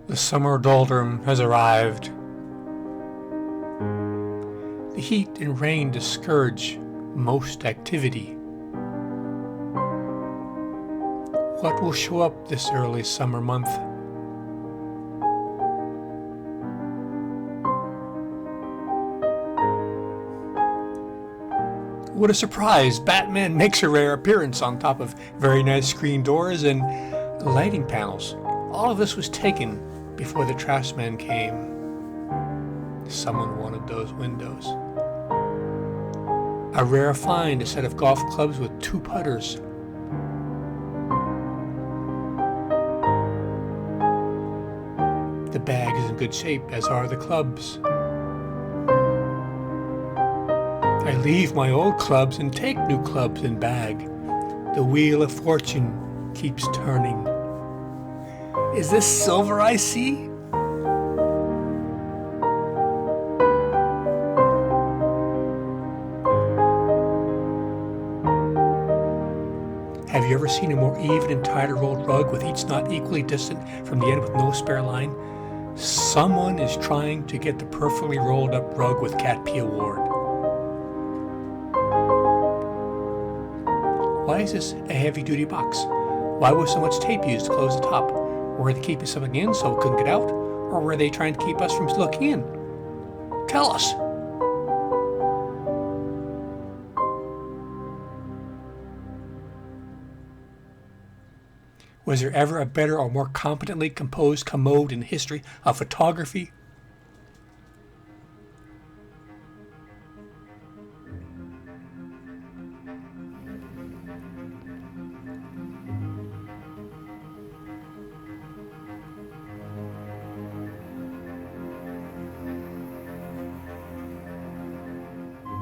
The summer doldrum has arrived. The heat and rain discourage most activity. What will show up this early summer month? What a surprise! Batman makes a rare appearance on top of very nice screen doors and lighting panels. All of this was taken before the trash man came. Someone wanted those windows. A rare find, a set of golf clubs with 2 putters. The bag is in good shape, as are the clubs. I leave my old clubs and take new clubs and bag. The wheel of fortune keeps turning. Is this silver I see? Have you ever seen a more even and tighter rolled rug with each knot equally distant from the end with no spare line? Someone is trying to get the perfectly rolled up rug with Cat P award. Why is this a heavy-duty box? Why was so much tape used to close the top? Were they keeping something in so it couldn't get out? Or were they trying to keep us from looking in? Tell us! Was there ever a better or more competently composed commode in the history of photography?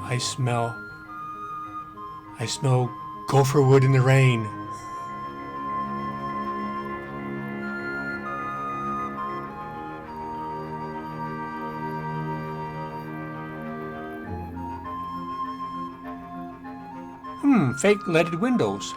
I smell gopher wood in the rain. Fake leaded windows.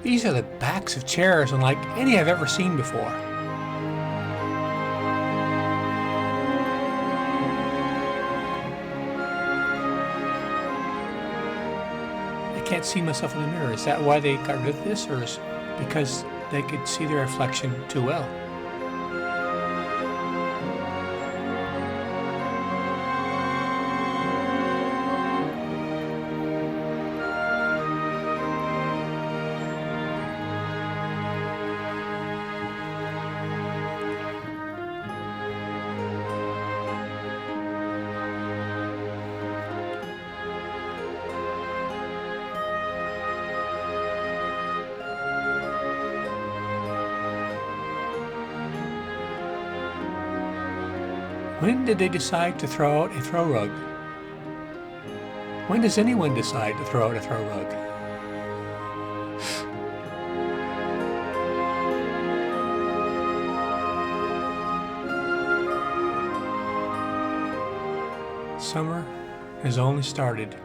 These are the backs of chairs unlike any I've ever seen before. I can't see myself in the mirror. Is that why they got rid of this, or is it because they could see their reflection too well? When did they decide to throw out a throw rug? When does anyone decide to throw out a throw rug? Summer has only started.